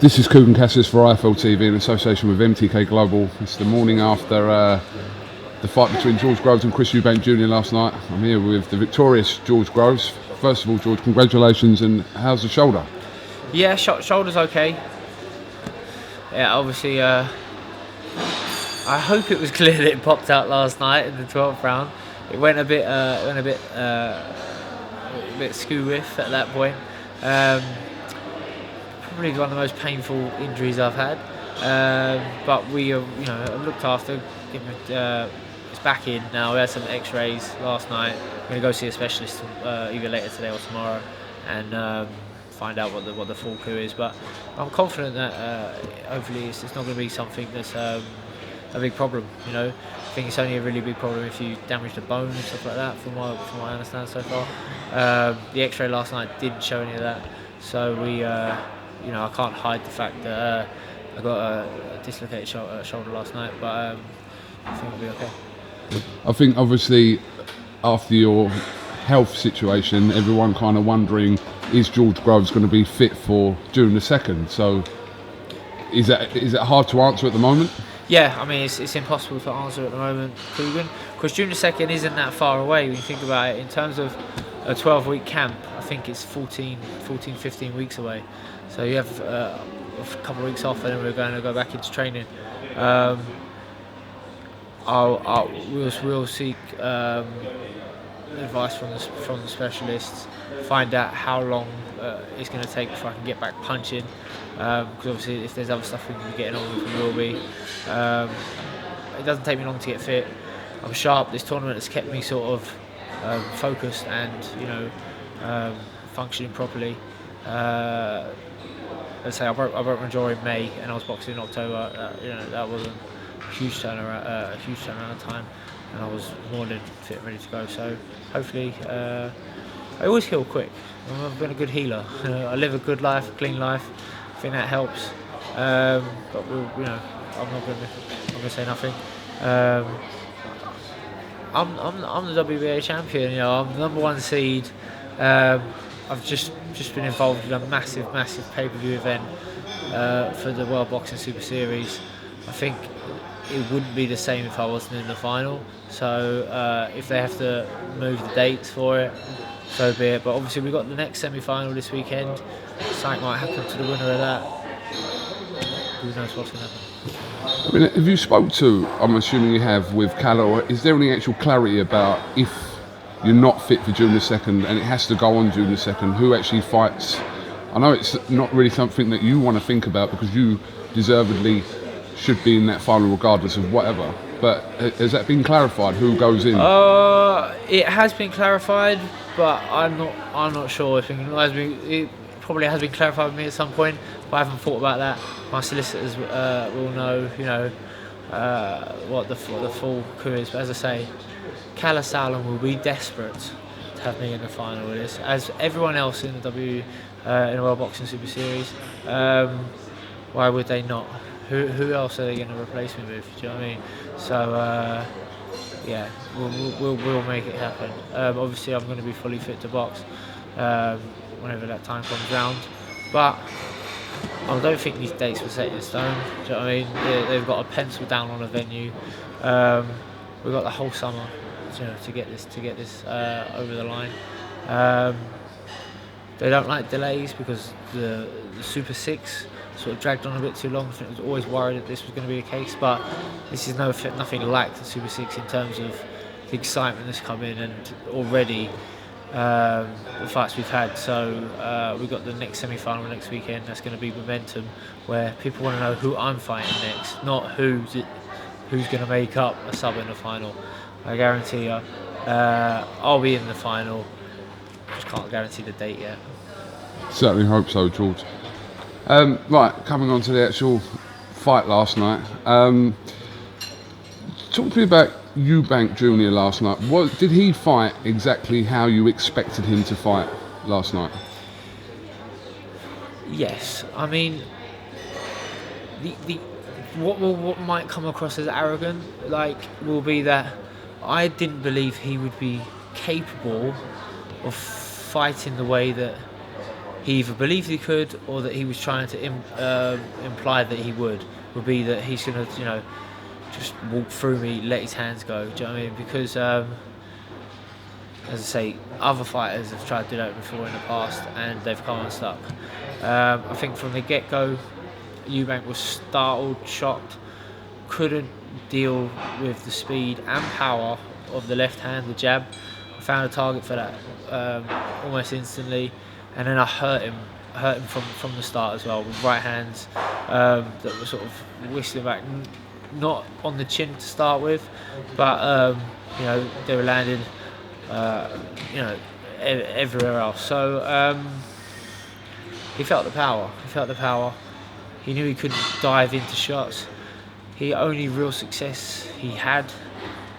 This is KUGAN CASSIUS for IFL TV in association with MTK Global. It's the morning after the fight between George Groves and Chris EUBANK Jr. last night. I'm here with the victorious George Groves. First of all, George, congratulations, and how's the shoulder? Yeah, shoulder's okay. Yeah, obviously, I hope it was clear that it popped out last night in the 12th round. It went a bit skew-whiff at that point. Probably one of the most painful injuries I've had, but we looked after. It's back in now. We had some X-rays last night. We're going to go see a specialist either later today or tomorrow, and find out what the full coup is. But I'm confident that hopefully it's not going to be something that's a big problem. You know, I think it's only a really big problem if you damage the bone and stuff like that. From what I understand so far, the X-ray last night didn't show any of that, so we. I can't hide the fact that I got a dislocated shoulder last night, but I think it'll be okay. I think obviously after your health situation, everyone kind of wondering, is George Groves going to be fit for June the 2nd? So is it hard to answer at the moment? Yeah, I mean it's impossible to answer at the moment, KUGAN, because June the 2nd isn't that far away when you think about it. In terms of a 12-week camp, I think it's 14, 15 weeks away. So you have a couple of weeks off, and then we're going to go back into training. We'll seek advice from the specialists, find out how long it's going to take before I can get back punching. Because obviously, if there's other stuff we can be getting on with, we will be. It doesn't take me long to get fit. I'm sharp. This tournament has kept me sort of focused and functioning properly. Let's say I broke my jaw in May and I was boxing in October. That wasn't a huge turnaround of time, and I was more than fit and ready to go. So hopefully, I always heal quick. I've been a good healer. I live a good life, a clean life. I think that helps. But I'm not going to say nothing. I'm the WBA champion. I'm the #1 seed. I've just been involved in a massive pay-per-view event for the World Boxing Super Series. I think it wouldn't be the same if I wasn't in the final. So if they have to move the dates for it, so be it. But obviously we've got the next semi-final this weekend. Something might happen to the winner of that. Who knows what's going to happen? I mean, have you spoke to, I'm assuming you have, with Calla, or is there any actual clarity about if you're not fit for June the 2nd and it has to go on June the 2nd, who actually fights? I know it's not really something that you want to think about because you deservedly should be in that final regardless of whatever, but has that been clarified, who goes in? It has been clarified, but I'm not sure. It probably has been clarified with me at some point, but I haven't thought about that. My solicitors will know, what the full coup is. But as I say, Calla will be desperate to have me in the final with this, as everyone else in the in the World Boxing Super Series. Why would they not? Who else are they going to replace me with? Do you know what I mean? So yeah, we'll make it happen. Obviously, I'm going to be fully fit to box whenever that time comes round, but I don't think these dates were set in stone. Do you know what I mean? They've got a pencil down on a venue. We've got the whole summer, to get this over the line. They don't like delays because the Super 6 sort of dragged on a bit too long. I think I was always worried that this was going to be the case, but this is nothing like the Super 6 in terms of the excitement that's come in, and already the fights we've had. So we've got the next semi-final next weekend. That's going to be momentum, where people want to know who I'm fighting next, not who's going to make up a sub in the final. I guarantee you, I'll be in the final. Just can't guarantee the date yet. Certainly hope so, George. Right, coming on to the actual fight last night. Talk to me about EUBANK Jr. last night. Did he fight exactly how you expected him to fight last night? Yes, I mean, what might come across as arrogant, will be that I didn't believe he would be capable of fighting the way that he either believed he could or that he was trying to imply that he would be that he's going to, you know, just walk through me, let his hands go. Do you know what I mean? Because, as I say, other fighters have tried to do that before in the past and they've come unstuck. I think from the get-go, EUBANK was startled, shocked, couldn't deal with the speed and power of the left hand, the jab. I found a target for that almost instantly, and then I hurt him from the start as well with right hands that were sort of whistling back, not on the chin to start with, but you know, they were landing you know, everywhere else. So he felt the power. He knew he could dive into shots. The only real success he had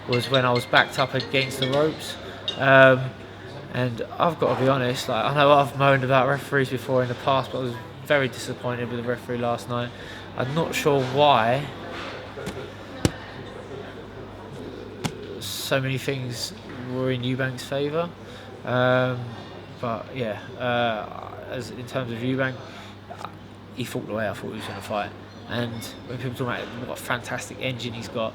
was when I was backed up against the ropes. And I've got to be honest, like, I know I've moaned about referees before in the past, but I was very disappointed with the referee last night. I'm not sure why so many things were in EUBANK's favour. But yeah, as in terms of EUBANK, he fought the way I thought he was going to fight. And when people talk about what a fantastic engine he's got,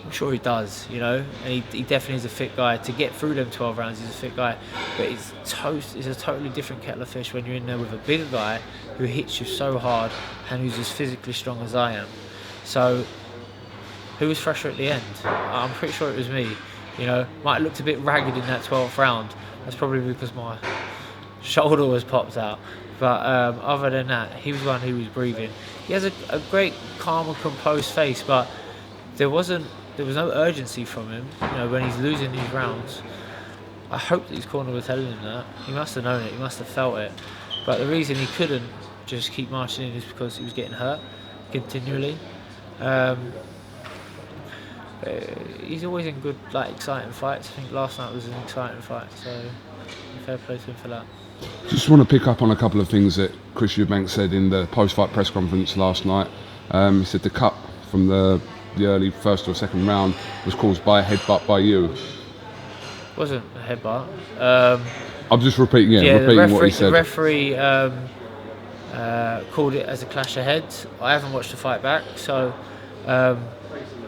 I'm sure he does, you know, and he definitely is a fit guy. To get through them 12 rounds, he's a fit guy, but it's a totally different kettle of fish when you're in there with a bigger guy who hits you so hard and who's as physically strong as I am. So who was fresher at the end? I'm pretty sure it was me. You know, might have looked a bit ragged in that 12th round. That's probably because my shoulder was popped out. But other than that, he was one who was breathing. He has a great, calm and composed face, but there was no urgency from him. You know, when he's losing these rounds, I hope that his corner was telling him that. He must have known it. He must have felt it. But the reason he couldn't just keep marching in is because he was getting hurt continually. He's always in good, like, exciting fights. I think last night was an exciting fight, so fair play to him for that. Just want to pick up on a couple of things that Chris EUBANK said in the post-fight press conference last night. He said the cut from the early first or second round was caused by a headbutt by you. Wasn't a headbutt. I'm just repeating what he said. The referee called it as a clash of heads. I haven't watched the fight back, so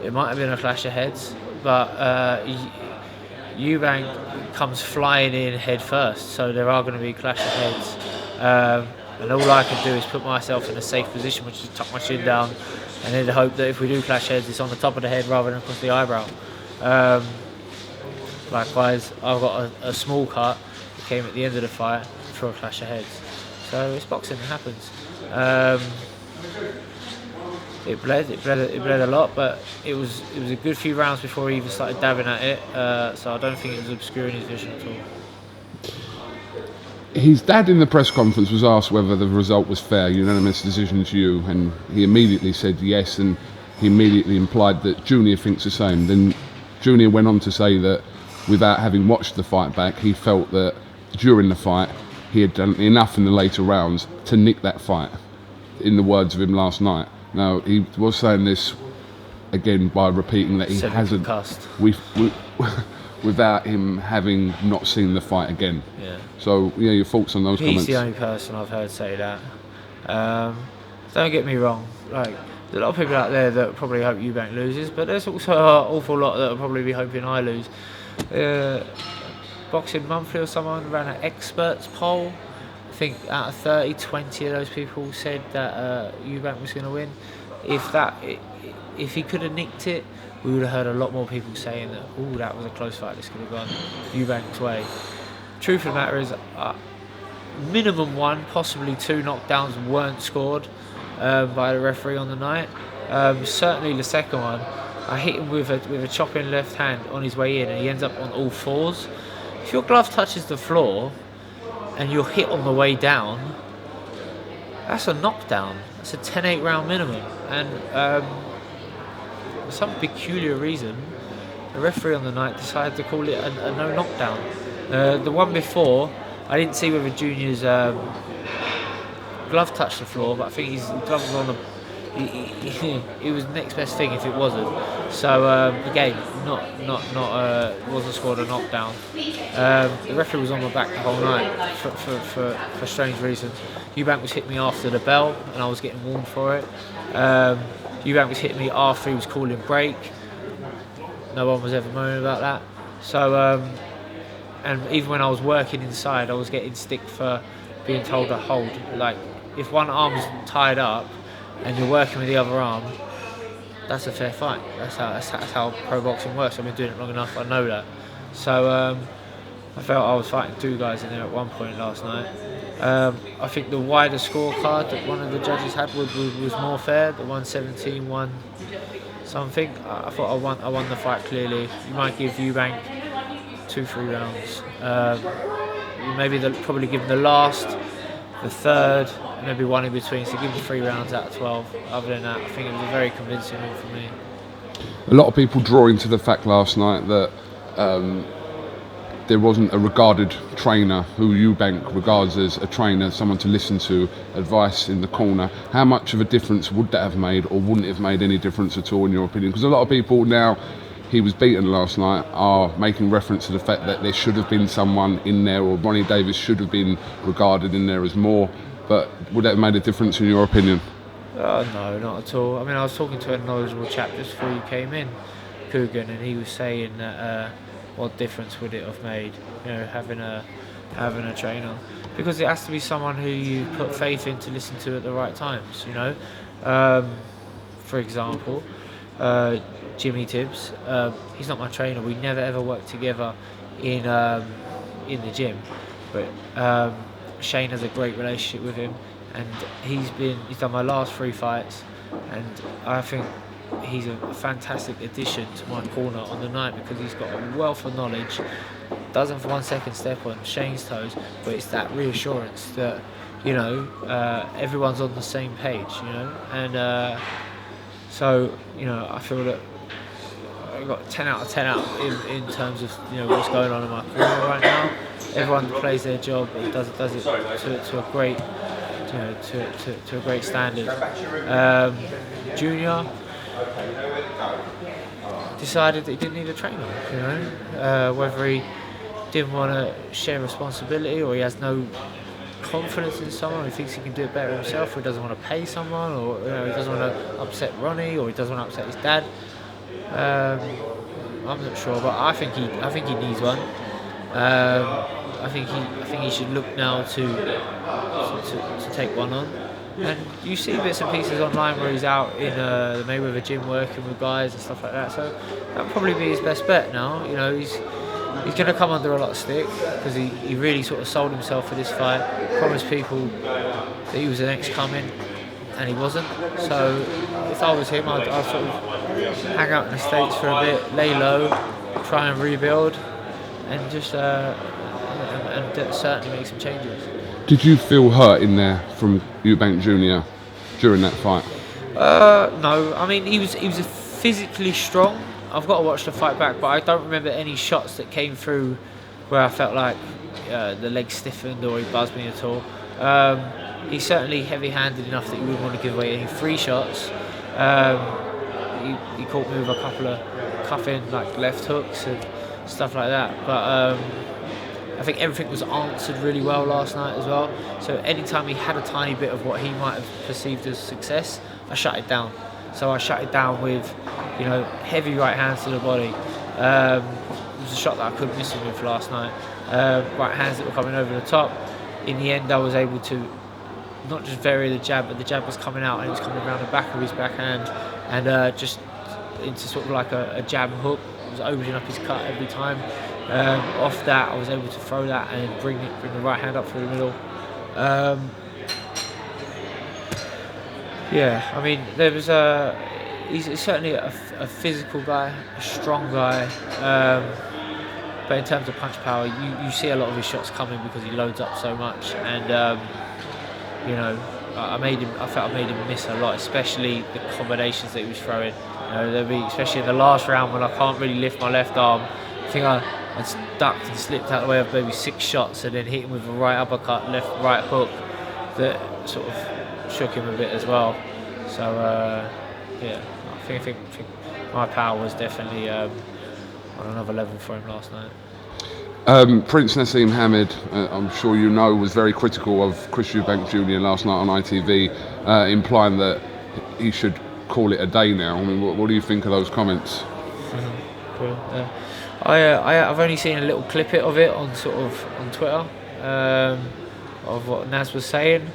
it might have been a clash of heads, but EUBANK comes flying in head first, so there are going to be clash of heads. And all I can do is put myself in a safe position, which is tuck my chin down, and then hope that if we do clash heads, it's on the top of the head rather than across the eyebrow. Likewise, I've got a small cut that came at the end of the fight for a clash of heads. So it's boxing, it happens. It bled a lot, but it was a good few rounds before he even started dabbing at it. So I don't think it was obscuring his vision at all. His dad in the press conference was asked whether the result was fair, unanimous decision to you, and he immediately said yes, and he immediately implied that Junior thinks the same. Then Junior went on to say that without having watched the fight back, he felt that during the fight he had done enough in the later rounds to nick that fight, in the words of him last night. Now, he was saying this again by repeating that he hasn't, without him having not seen the fight again. Yeah. So, yeah, your thoughts on those comments? He's the only person I've heard say that. Don't get me wrong, like, there's a lot of people out there that probably hope EUBANK loses, but there's also an awful lot that will probably be hoping I lose. Boxing Monthly or someone ran an experts poll. I think out of 30, 20 of those people said that EUBANK was going to win. If he could have nicked it, we would have heard a lot more people saying that, oh, that was a close fight, this could have gone EUBANK's way. Truth of the matter is, minimum one, possibly two knockdowns weren't scored by the referee on the night. Certainly the second one, I hit him with a chopping left hand on his way in, and he ends up on all fours. If your glove touches the floor and you're hit on the way down, that's a knockdown. That's a 10-8 round minimum. And for some peculiar reason, the referee on the night decided to call it a no knockdown. The one before, I didn't see whether Junior's glove touched the floor, but I think his glove was on the it was the next best thing if it wasn't. So again, wasn't scored a knockdown. The referee was on my back the whole night for strange reasons. EUBANK was hitting me after the bell, and I was getting warned for it. EUBANK was hitting me after he was calling break. No one was ever moaning about that. So and even when I was working inside, I was getting stick for being told to hold. Like, if one arm's tied up and you're working with the other arm, that's a fair fight. That's how pro boxing works. I've been doing it long enough, I know that. So I felt I was fighting two guys in there at one point last night. I think the wider scorecard that one of the judges had was more fair. The 117 won something. I thought I won the fight clearly. You might give EUBANK 2-3 rounds. Maybe probably give him the last, the third, and maybe one in between. So give him 3 rounds out of 12. Other than that, I think it was a very convincing win for me. A lot of people draw into the fact last night that there wasn't a regarded trainer who EUBANK regards as a trainer, someone to listen to, advice in the corner. How much of a difference would that have made, or wouldn't it have made any difference at all in your opinion? Because a lot of people, now he was beaten last night, are making reference to the fact that there should have been someone in there, or Ronnie Davis should have been regarded in there as more. But would that have made a difference in your opinion? No, not at all. I mean, I was talking to a knowledgeable chap just before you came in, KUGAN, and he was saying that what difference would it have made, having a trainer? Because it has to be someone who you put faith in to listen to at the right times. For example, Jimmy Tibbs, he's not my trainer. We never ever worked together in the gym, but Shane has a great relationship with him, and he's done my last 3 fights, and I think he's a fantastic addition to my corner on the night, because he's got a wealth of knowledge, doesn't for 1 second step on Shane's toes, but it's that reassurance that everyone's on the same page, and so I feel that I got 10 out of 10 out in terms of what's going on in my corner right now. Everyone plays their job, does it to a great to a great standard. Junior decided that he didn't need a trainer, whether he didn't want to share responsibility, or he has no confidence in someone, he thinks he can do it better himself, or he doesn't want to pay someone, or he doesn't want to upset Ronnie, or he doesn't want to upset his dad. I'm not sure, but I think he needs one. I think he should look now to take one on. And you see bits and pieces online where he's out in the Mayweather gym working with guys and stuff like that. So that'll probably be his best bet now. He's going to come under a lot of stick, because he really sort of sold himself for this fight, promised people that he was the next coming, and he wasn't. So if I was him, I'd sort of hang out in the States for a bit, lay low, try and rebuild, and just certainly make some changes. Did you feel hurt in there from EUBANK Jr. during that fight? No, I mean he was physically strong. I've got to watch the fight back, but I don't remember any shots that came through where I felt like the legs stiffened or he buzzed me at all. He's certainly heavy-handed enough that he wouldn't want to give away any free shots. He caught me with a couple of cuffing left hooks and stuff like that, but I think everything was answered really well last night as well. So anytime he had a tiny bit of what he might have perceived as success, I shut it down. So I shut it down with, heavy right hands to the body. It was a shot that I couldn't miss him with last night. Right hands that were coming over the top. In the end, I was able to not just vary the jab, but the jab was coming out and it was coming around the back of his backhand, and just into sort of like a jab hook. It was opening up his cut every time. Off that, I was able to throw that and bring the right hand up through the middle. I mean, there was he's certainly a physical guy, a strong guy, but in terms of punch power, you see a lot of his shots coming because he loads up so much, and I felt I made him miss a lot, especially the combinations that he was throwing. There'll be, especially in the last round when I can't really lift my left arm. I think I ducked and slipped out of the way of maybe 6 shots, and then hit him with a right uppercut, right hook that sort of shook him a bit as well. So yeah, I think my power was definitely on another level for him last night. Prince Nassim Hamed, I'm sure you know, was very critical of Chris Eubank Jr. last night on ITV, implying that he should call it a day now. I mean, what do you think of those comments? Cool. I've only seen a little clip of it on Twitter, of what Naz was saying.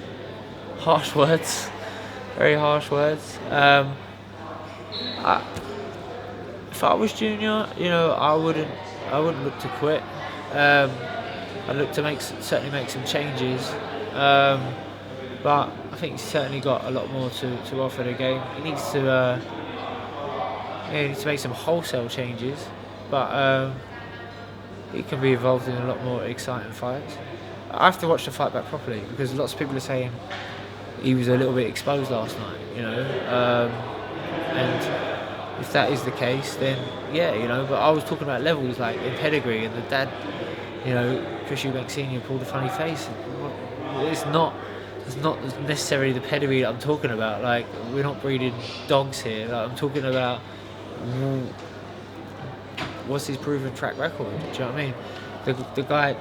Harsh words, very harsh words. If I was Junior, I wouldn't look to quit. I'd look to certainly make some changes. But I think he's certainly got a lot more to offer the game. He needs to make some wholesale changes, but he can be involved in a lot more exciting fights. I have to watch the fight back properly because lots of people are saying he was a little bit exposed last night, and if that is the case, then yeah, but I was talking about levels like in pedigree, and the dad, Chris Eubank Sr. pulled a funny face. It's not necessarily the pedigree that I'm talking about. Like, we're not breeding dogs here. Like, I'm talking about what's his proven track record. Do you know what I mean? The guy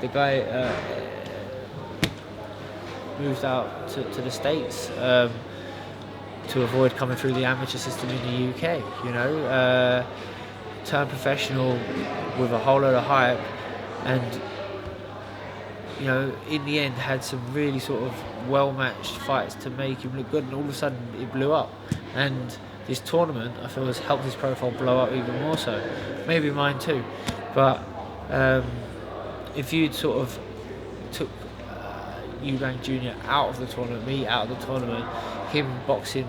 moved out to the States to avoid coming through the amateur system in the UK. Turned professional with a whole load of hype, and in the end had some really sort of well-matched fights to make him look good, and all of a sudden it blew up. And this tournament, I feel, has helped his profile blow up even more so. Maybe mine too. But if you'd sort of took Eubank Jr. out of the tournament, me out of the tournament, him boxing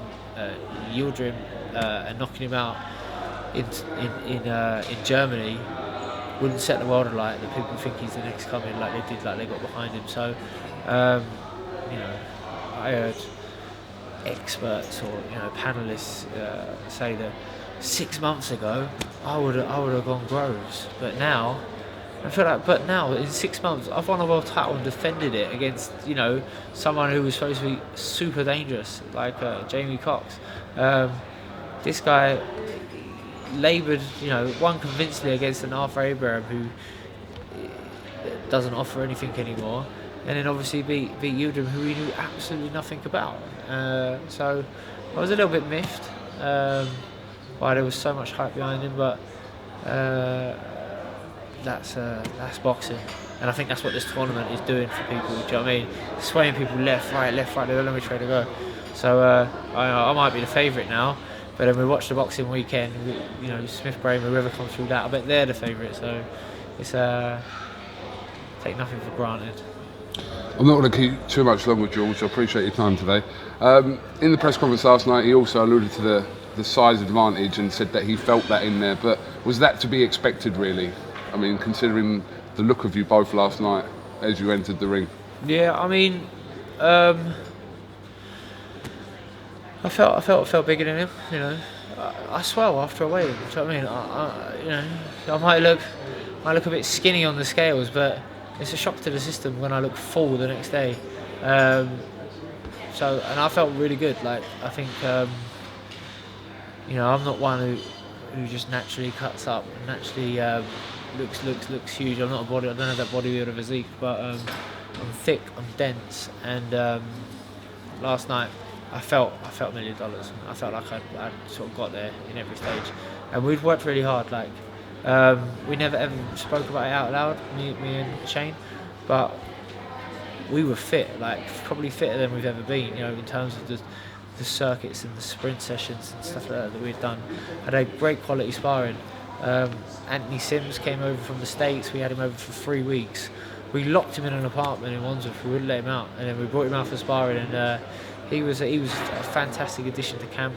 Yildirim and knocking him out in Germany, wouldn't set the world alight that people think he's the next coming, like they got behind him. So, I heard experts or panelists say that 6 months ago I would have gone Groves, but now I feel like, in 6 months I've won a world title and defended it against someone who was supposed to be super dangerous, like Jamie Cox. This guy laboured, won convincingly against an Arthur Abraham who doesn't offer anything anymore, and then obviously beat Yildirim, who he knew absolutely nothing about. So I was a little bit miffed why there was so much hype behind him, but that's boxing, and I think that's what this tournament is doing for people. Do you know what I mean? Swaying people left, right, they don't know which way to go. So I might be the favourite now. But then we watch the boxing weekend, Smith Brain, whoever comes through that, I bet they're the favourite. So it's take nothing for granted. I'm not going to keep too much longer, George. I appreciate your time today. In the press conference last night, he also alluded to the size advantage and said that he felt that in there. But was that to be expected, really? I mean, considering the look of you both last night as you entered the ring. Yeah, I mean, I felt bigger than him, I swell after a weigh-in. Do you know what I mean? I might look a bit skinny on the scales, but it's a shock to the system when I look full the next day. And I felt really good. Like, I think, I'm not one who just naturally cuts up and naturally looks huge. I'm not I don't have that bodybuilder physique, but I'm thick, I'm dense, and last night I felt $1 million. I felt like I'd sort of got there in every stage, and we'd worked really hard. Like, we never ever spoke about it out loud, me and Shane, but we were fit, like probably fitter than we've ever been. In terms of the circuits and the sprint sessions and stuff like that we'd done. Had a great quality sparring. Anthony Sims came over from the States. We had him over for 3 weeks. We locked him in an apartment in Wandsworth. We wouldn't let him out, and then we brought him out for sparring, and he was a fantastic addition to camp.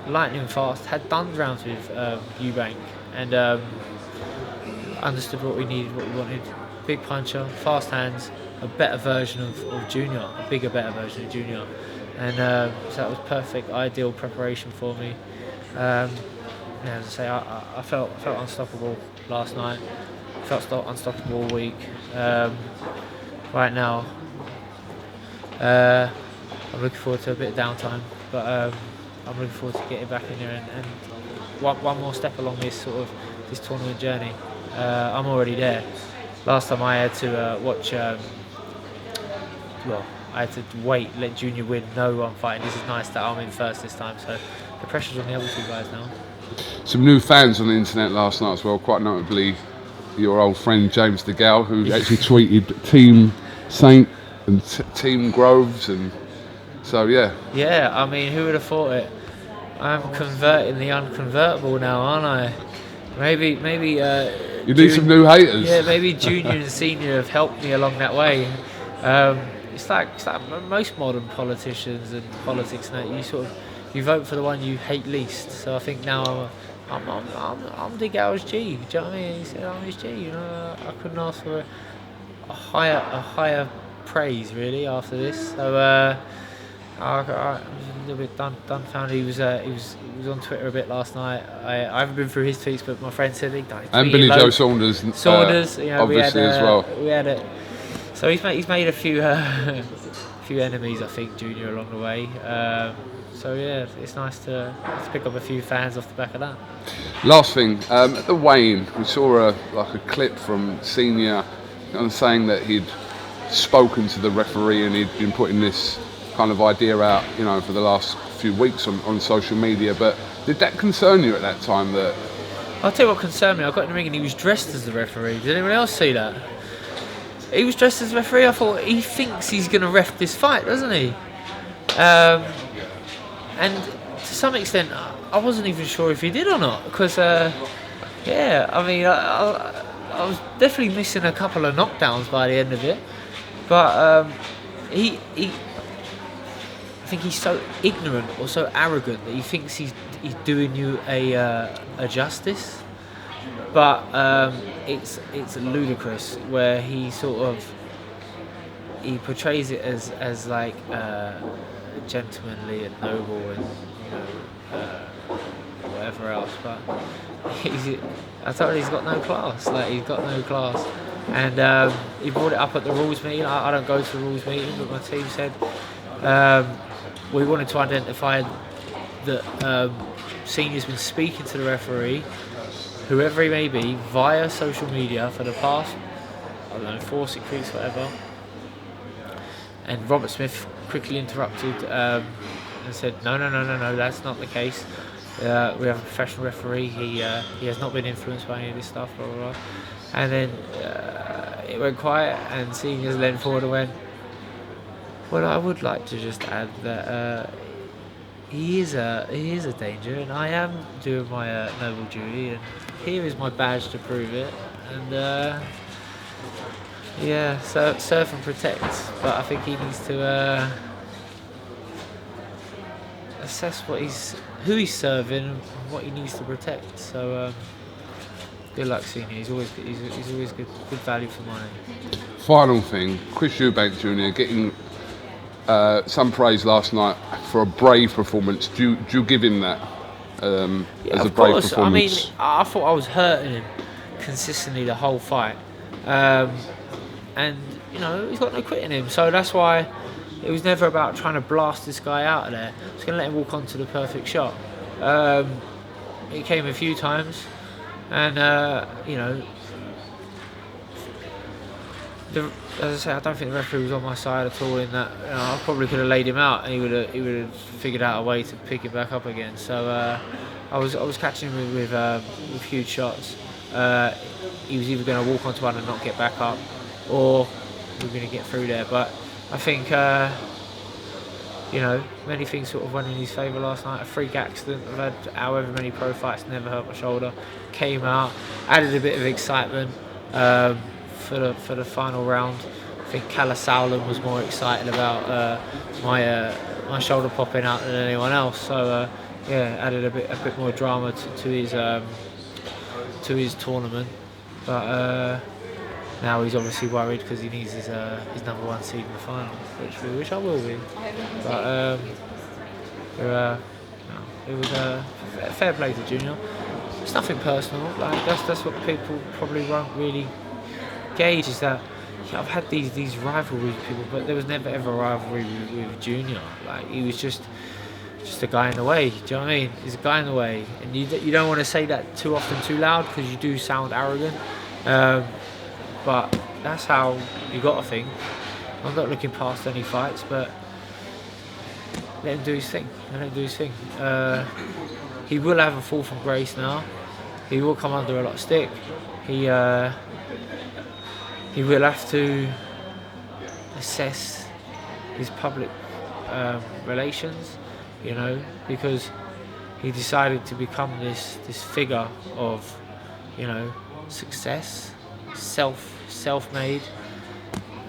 Lightning fast, had done rounds with Eubank, and understood what we needed, what we wanted. Big puncher, fast hands, a better version of Junior, a bigger, better version of Junior, and so that was perfect, ideal preparation for me. As I say, I felt unstoppable last night. Felt unstoppable all week. Right now, I'm looking forward to a bit of downtime but I'm looking forward to getting back in there and one more step along this tournament journey. I'm already there. Last time I had to watch. I had to wait, let Junior win, know I'm fighting. This is nice that I'm in first this time, so the pressure's on the other two guys now. Some new fans on the internet last night as well, quite notably your old friend James DeGALE, who actually tweeted Team Saint and Team Groves, and so yeah. Yeah, I mean, who would have thought it? I'm converting the unconvertible now, aren't I? Maybe you need some new haters. Yeah, maybe Junior and Senior have helped me along that way. It's like most modern politicians and politics now. You vote for the one you hate least. So I think now I'm DeGale's G. Do you know what I mean? He said I'm his G. You know, I couldn't ask for a higher praise really after this. So I was a little bit dumbfounded. He was on Twitter a bit last night. I haven't been through his tweets, but my friend said he died. And Billy Joe Saunders, you know, obviously as well. We had it. So he's made a few enemies, I think, Junior, along the way. So yeah, it's nice to pick up a few fans off the back of that. Last thing, at the weigh-in, we saw a clip from Senior saying that he'd spoken to the referee and he'd been putting this kind of idea out, you know, for the last few weeks on social media. But did that concern you at that time? That I'll tell you what concerned me. I got in the ring and he was dressed as the referee. Did anyone else see that? He was dressed as a referee. I thought, he thinks he's going to ref this fight, doesn't he? And to some extent, I wasn't even sure if he did or not. Because, yeah, I mean, I was definitely missing a couple of knockdowns by the end of it. But I think he's so ignorant or so arrogant that he thinks he's doing you a justice. But it's ludicrous where he portrays it as like gentlemanly and noble and whatever else. But I thought he's got no class. Like he's got no class. And he brought it up at the rules meeting. I don't go to the rules meeting, but my team said we wanted to identify that Senior's been speaking to the referee, whoever he may be, via social media for the past, I don't know, 4 or 6 weeks, whatever. And Robert Smith quickly interrupted and said, no, that's not the case. We have a professional referee. He has not been influenced by any of this stuff, blah, blah, blah. And then it went quiet, and Seniors leaned forward and went, well, I would like to just add that he is a danger, and I am doing my noble duty, and here is my badge to prove it. And yeah, so serve and protect. But I think he needs to assess who he's serving and what he needs to protect. So good luck, Senior. He's always good value for money. final thing, Chris EUBANK Jr. getting some praise last night for a brave performance. Do you give him that as a brave performance? I mean, I thought I was hurting him consistently the whole fight, and you know he's got no quit in him. So that's why it was never about trying to blast this guy out of there. I was going to let him walk on to the perfect shot. It came a few times, and you know. As I say, I don't think the referee was on my side at all in that. You know, I probably could have laid him out and he would have figured out a way to pick it back up again. So I was catching him with huge shots. He was either going to walk onto one and not get back up, or we were going to get through there. But I think you know, many things sort of went in his favour last night. A freak accident. I've had however many pro fights, never hurt my shoulder. Came out, added a bit of excitement. For the final round, I think Callum was more excited about my shoulder popping out than anyone else. So yeah, added a bit more drama to his tournament. But now he's obviously worried because he needs his number one seed in the final, which I will be. But it was a fair play to Junior. It's nothing personal. Like that's what people probably won't really gauge, is that I've had these rivalries with people, but there was never ever a rivalry with Junior. Like he was just just a guy in the way. Do you know what I mean? He's a guy in the way, and you don't want to say that too often, too loud, because you do sound arrogant. But that's how you got to think. I'm not looking past any fights, but let him do his thing. Let him do his thing. He will have a fall from grace now. He will come under a lot of stick. He will have to assess his public relations, you know, because he decided to become this figure of, you know, success, self-made,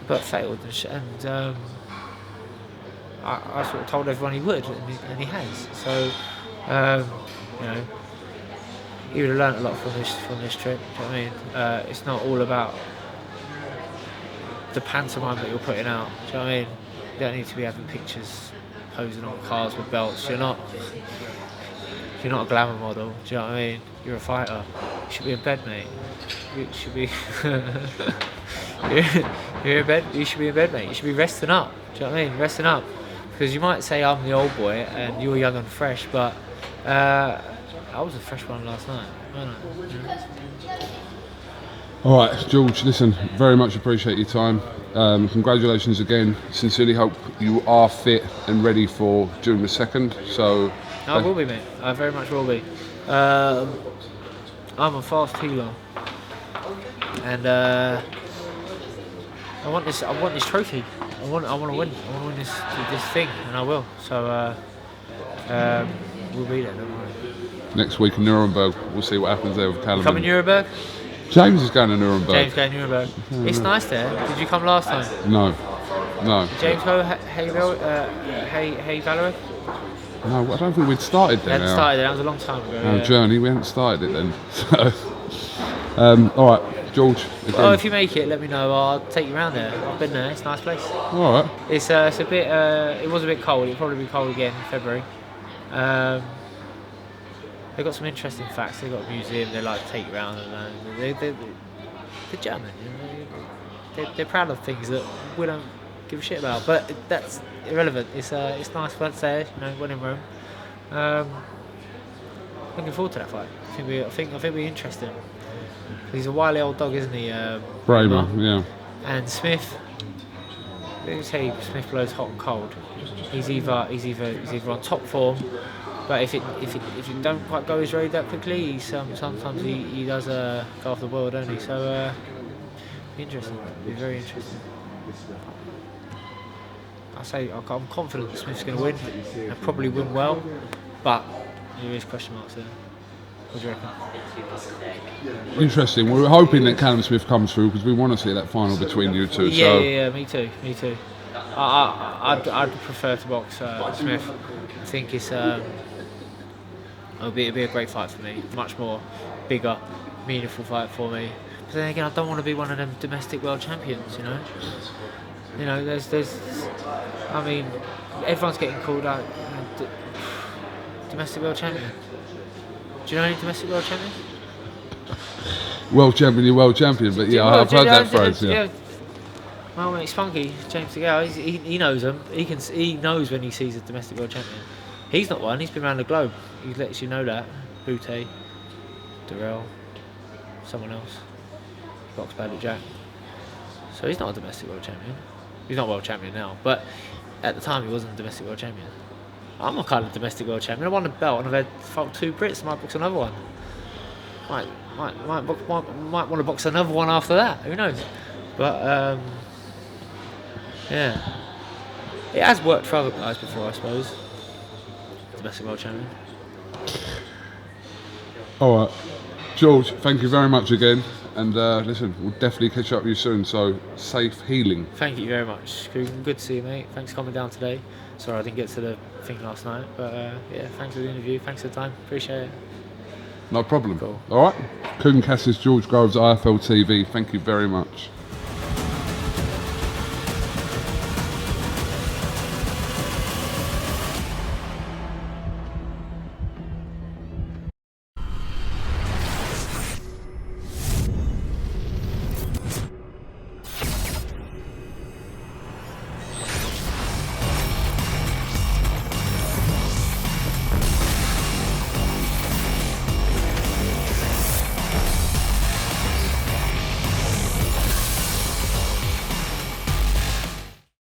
but failed, and I sort of told everyone he would, and he has. So, you know, he would have learned a lot from this trip. Do you know what I mean? It's not all about the pantomime that you're putting out. Do you know what I mean? You don't need to be having pictures posing on cars with belts. You're not a glamour model. Do you know what I mean? You're a fighter. You should be in bed, mate. You should be. you're in bed. You should be in bed, mate. You should be resting up. Do you know what I mean? Resting up. Because you might say I'm the old boy and you're young and fresh, but I was a fresh one last night, wasn't I? All right, George, listen, very much appreciate your time. Congratulations again. Sincerely hope you are fit and ready for June the 2nd. So I will be, mate. I very much will be. I'm a fast healer, and I want this trophy. I want to win. I want to win this thing, and I will. So we'll be there. Don't worry. Next week in Nuremberg, we'll see what happens there with Callum. Coming Nuremberg? James is going to Nuremberg. James going to Nuremberg. It's nice there. Did you come last time? No. James go Hey Valerie? No, I don't think we'd started there. We hadn't started there. That was a long time ago. Our journey, we hadn't started it then. So, all right, George. Again. Well, if you make it, let me know. I'll take you around there. I've been there. It's a nice place. All right. It's a bit. It was a bit cold. It'll probably be cold again in February. They've got some interesting facts. They've got a museum. They like to take you around, and they're German. You know? They're proud of things that we don't give a shit about. But that's irrelevant. It's nice once there. You know, when in Rome. Looking forward to that fight. I think it'll be interesting. He's a wily old dog, isn't he? Braver, yeah. And Smith. Let me tell you, Smith blows hot and cold. He's either on top form, but if it don't quite go his road that quickly, sometimes he does go off the boil, don't he? So interesting, be very interesting. I'm confident that Smith's going to win and probably win well, but there is question marks there. What do you reckon? Interesting. We're hoping that Callum Smith comes through because we want to see that final between you two. Yeah, me too. I'd prefer to box Smith. I think it'll be a great fight for me. Much more bigger, meaningful fight for me. But then again, I don't want to be one of them domestic world champions. You know, there's. I mean, everyone's getting called out. Domestic world champion. Do you know any domestic world champion? World champion, you're world champion, but yeah, I've heard that phrase. Yeah. Well, mate, Spunky, James DeGALE, he knows them. He knows when he sees a domestic world champion. He's not one. He's been around the globe. He lets you know that. Butte, Darrell, someone else, Box Bandit Jack. So he's not a domestic world champion. He's not world champion now, but at the time he wasn't a domestic world champion. I'm a kind of domestic world champion. I won a belt and I've fought 2 Brits. Might box another one. Might want to box another one after that. Who knows? But yeah, it has worked for other guys before, I suppose. Domestic world champion. All right, George. Thank you very much again. And listen, we'll definitely catch up with you soon. So safe healing. Thank you very much. Good to see you, mate. Thanks for coming down today. Sorry I didn't get to the thing last night, but yeah, thanks for the interview. Thanks for the time. Appreciate it. No problem. Cool. All right. KUGAN, CASSIUS, George Groves, IFL TV. Thank you very much.